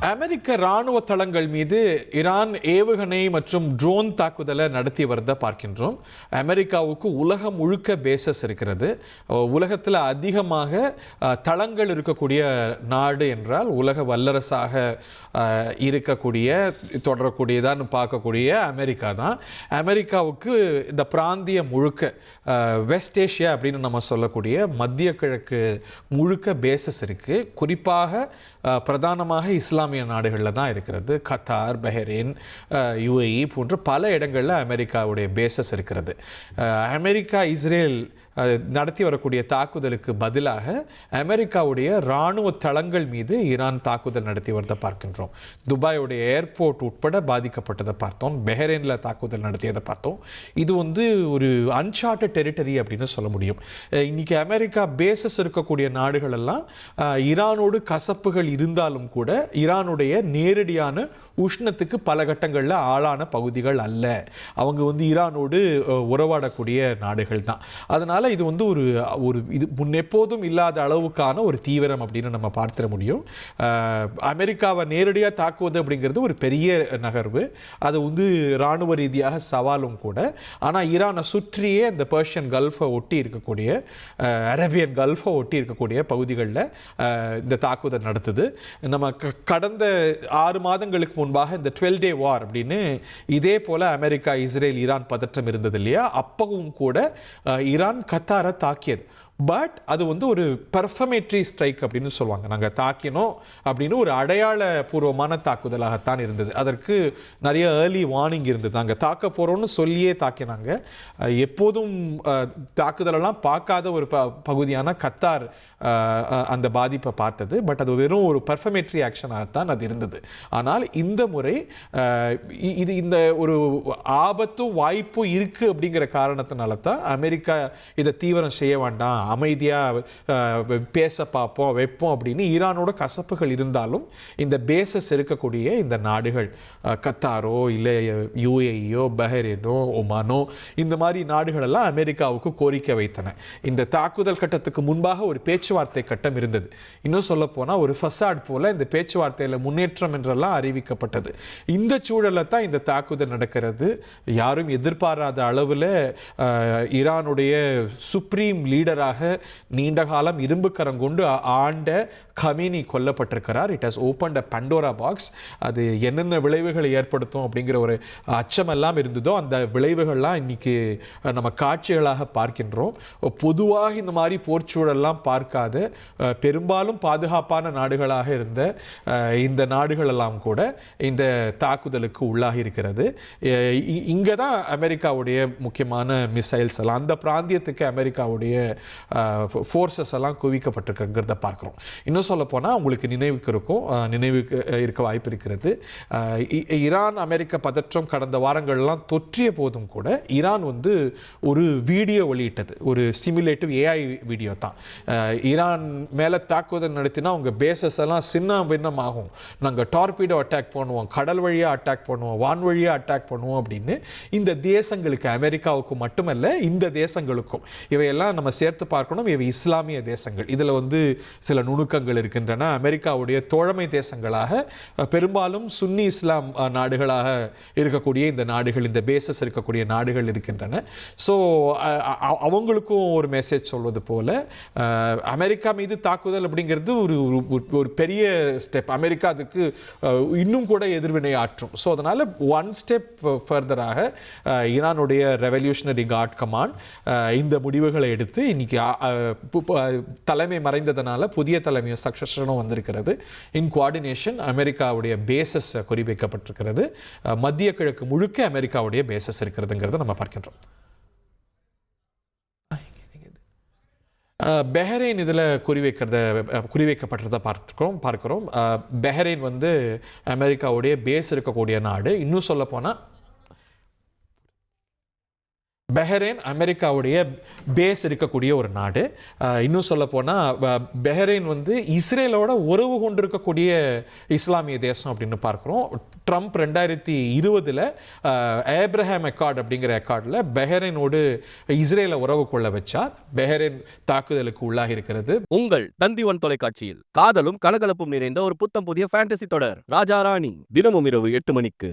அமெரிக்க இராணுவ தளங்கள் மீது ஈரான் ஏவுகணை மற்றும் ட்ரோன் தாக்குதலை நடத்தி வரதை பார்க்கின்றோம். அமெரிக்காவுக்கு உலகம் முழுக்க பேசஸ் இருக்கிறது. உலகத்தில் அதிகமாக தளங்கள் இருக்கக்கூடிய நாடு என்றால் உலக வல்லரசாக இருக்கக்கூடிய தொடரக்கூடியதான்னு பார்க்கக்கூடிய அமெரிக்கா தான். அமெரிக்காவுக்கு இந்த பிராந்தியம் முழுக்க வெஸ்ட் ஏஷியா அப்படின்னு நம்ம சொல்லக்கூடிய மத்திய கிழக்கு முழுக்க பேசஸ் இருக்குது. குறிப்பாக பிரதானமாக இஸ்லாமிய நாடுகளில் தான் இருக்கிறது. கத்தார், பஹ்ரைன், யுஏஇ போன்ற பல இடங்களில் அமெரிக்காவுடைய பேசஸ் இருக்கிறது. அமெரிக்கா இஸ்ரேல் நடத்தி வரக்கூடிய தாக்குதலுக்கு பதிலாக அமெரிக்காவுடைய இராணுவ தளங்கள் மீது ஈரான் தாக்குதல் நடத்தி வரதை பார்க்கின்றோம். துபாயுடைய ஏர்போர்ட் உட்பட பாதிக்கப்பட்டதை பார்த்தோம். பஹ்ரைனில் தாக்குதல் நடத்தியதை பார்த்தோம். இது ஒரு அன்சார்ட்டட் டெரிட்டரி அப்படின்னு சொல்ல முடியும். இன்னைக்கு அமெரிக்கா பேசஸ் இருக்கக்கூடிய நாடுகள் எல்லாம் ஈரானோடு கசப்புகள் இருந்தாலும் கூட ஈரானுடைய நேரடியான உஷ்ணத்துக்கு பல கட்டங்களில் ஆளான பகுதிகள் அல்ல. அவங்க ஈரானோடு உறவாடக்கூடிய நாடுகள் தான். அதனால் இது இது முன்னெப்போதும் இல்லாத அளவுக்கான ஒரு தீவிரம் அப்படின்னு நம்ம பார்த்திட முடியும். அமெரிக்காவை நேரடியாக தாக்குவது அப்படிங்கிறது ஒரு பெரிய நகர்வு. அது இராணுவ ரீதியாக சவாலும் கூட. ஆனால் ஈரானை சுற்றியே அந்த பெர்ஷியன் கல்ஃபை ஒட்டி இருக்கக்கூடிய அரேபியன் கல்ஃபை ஒட்டி இருக்கக்கூடிய பகுதிகளில் இந்த தாக்குதல் நடத்துது. நம்ம கடந்த 6 மாதங்களுக்கு முன்பாக இந்த 12-day வார் அப்படின்னு இதே போல அமெரிக்கா, இஸ்ரேல், ஈரான் பதற்றம் இருந்தது இல்லையா? அப்பவும் கூட ஈரான் கத்தாரை தாக்கியது. பட் அது ஒரு பெர்ஃபர்மேட்ரி ஸ்ட்ரைக் அப்படின்னு சொல்லுவாங்க. நாங்கள் தாக்கினோம் அப்படின்னு ஒரு அடையாளபூர்வமான தாக்குதலாகத்தான் இருந்தது. அதற்கு நிறைய ஏர்லி வார்னிங் இருந்தது. நாங்கள் தாக்க போகிறோம்னு சொல்லியே தாக்கினாங்க. எப்போதும் தாக்குதலெல்லாம் பார்க்காத ஒரு பகுதியான கத்தார் அந்த பாதிப்பை பார்த்தது. பட் அது வெறும் ஒரு பெர்ஃபர்மேட்ரி ஆக்ஷனாகத்தான் அது இருந்தது. ஆனால் இந்த முறை இந்த ஒரு ஆபத்தும் வாய்ப்பும் இருக்குது அப்படிங்கிற காரணத்தினால தான் அமெரிக்கா இதை தீவிரம் செய்ய வேண்டாம், அமைதியாக பேச பார்ப்போம், வைப்போம் அப்படின்னு ஈரானோட கசப்புகள் இருந்தாலும் இந்த பேசஸ் இருக்கக்கூடிய இந்த நாடுகள் கத்தாரோ இல்லை யுஏஇயோ பஹ்ரைனோ ஒமானோ இந்த மாதிரி நாடுகளெல்லாம் அமெரிக்காவுக்கு கோரிக்கை வைத்தன. இந்த தாக்குதல் கட்டத்துக்கு முன்பாக ஒரு பேச்சுவார்த்தை கட்டம் இருந்தது. இன்னும் சொல்ல போனால் ஒரு ஃபசாட் போல இந்த பேச்சுவார்த்தையில் முன்னேற்றம் என்றெல்லாம் அறிவிக்கப்பட்டது. இந்த சூழலில் தான் இந்த தாக்குதல் நடக்கிறது. யாரும் எதிர்பாராத அளவில் ஈரானுடைய சுப்ரீம் லீடராக நீண்ட காலம் இரும்பு கரம் கொண்டு ஆண்ட கமீனி கொல்லப்பட்டிருக்கிறார். It has opened a Pandora box. அது என்னென்ன விளைவுகளை ஏற்படுத்தும் அப்படிங்கிற ஒரு அச்சமெல்லாம் இருந்ததோ அந்த விளைவுகள்லாம் இன்னைக்கு நம்ம காட்சிகளாக பார்க்கின்றோம். பொதுவாக இந்த மாதிரி போர்ச்சூழல்லாம் பார்க்காத பெரும்பாலும் பாதுகாப்பான நாடுகளாக இருந்த இந்த நாடுகளெல்லாம் கூட இந்த தாக்குதலுக்கு உள்ளாகி இருக்கிறது. இங்கே தான் அமெரிக்காவுடைய முக்கியமான மிசைல்ஸ் எல்லாம் அந்த பிராந்தியத்துக்கு அமெரிக்காவுடைய ஃபோர்ஸஸ் எல்லாம் குவிக்கப்பட்டிருக்கிறத பார்க்குறோம். இன்னும் சொல்ல போனால் உங்களுக்கு நினைவுக்கு இருக்க வாய்ப்பு இருக்கிறது. ஈரான் அமெரிக்க பதற்றம் கடந்த வாரங்கள்லாம் தொற்றிய போதும் கூட ஈரான் ஒரு வீடியோ வெளியிட்டது. ஒரு சிமுலேட்டிவ் ஏஐ வீடியோ தான். ஈரான் மேலே தாக்குதல் நடத்தினா அவங்க பேசஸ் எல்லாம் சின்ன பின்னமாகும், நாங்கள் டார்பீடோ அட்டாக் பண்ணுவோம், கடல் வழியாக அட்டாக் பண்ணுவோம், வான் வழியாக அட்டாக் பண்ணுவோம் அப்படின்னு இந்த தேசங்களுக்கு, அமெரிக்காவுக்கு மட்டுமல்ல இந்த தேசங்களுக்கும், இவையெல்லாம் நம்ம சேர்த்து பார்க்கணும். இவை இஸ்லாமிய தேசங்கள். இதில் சில நுணுக்கங்கள் இருக்கின்றன. அமெரிக்காவுடைய தோழமை தேசங்களாக பெரும்பாலும் சுன்னி இஸ்லாம் நாடுகளாக இருக்கக்கூடிய இந்த நாடுகள், இந்த பேசஸ் இருக்கக்கூடிய நாடுகள் இருக்கின்றன. ஸோ அவங்களுக்கும் ஒரு மெசேஜ் சொல்வது போல அமெரிக்கா மீது தாக்குதல் அப்படிங்கிறது ஒரு பெரிய ஸ்டெப். அமெரிக்கா அதுக்கு இன்னும் கூட எதிர்வினை ஆற்றும். ஸோ அதனால் ஒன் ஸ்டெப் ஃபர்தராக ஈரானுடைய ரெவல்யூஷனரி கார்ட் கமாண்ட் இந்த முடிவுகளை எடுத்து இன்னைக்கு தலைமை மறைந்ததனால புதிய தலைமையும் சக்சஸனும் வந்திருக்கிறது. இன் கோஆர்டினேஷன் அமெரிக்காவுடைய பேசஸ் குறிவைக்கப்பட்டிருக்கிறது. மத்திய கிழக்கு முழுக்க அமெரிக்காவுடைய பேசஸ் இருக்கிறதுங்கிறத நம்ம பார்க்கின்றோம். பஹ்ரைன் இதில் குறிவைக்கப்பட்டதை பார்க்கிறோம். பஹ்ரைன் அமெரிக்காவுடைய பேஸ் இருக்கக்கூடிய நாடு. இன்னும் சொல்ல போனால் பஹ்ரைன் அமெரிக்காவுடைய பேஸ் இருக்கக்கூடிய ஒரு நாடு. இன்னும் சொல்ல போனால் பஹ்ரைன் வந்து இஸ்ரேலோட உறவு கொண்டிருக்கக்கூடிய இஸ்லாமிய தேசம் அப்படின்னு பார்க்குறோம். ட்ரம்ப் 2020 ஏப்ரஹாம் அக்கார்ட் அப்படிங்கிற அக்கார்டில் பஹ்ரைனோடு இஸ்ரேலை உறவு கொள்ள வச்சார். பஹ்ரைன் தாக்குதலுக்கு உள்ளாகி இருக்கிறது. உங்கள் தந்தி1 தொலைக்காட்சியில் காதலும் கலகலப்பும் நிறைந்த ஒரு புத்தம் புதிய ஃபேண்டசி தொடர் ராஜா ராணி தினமும் இரவு 8 மணிக்கு.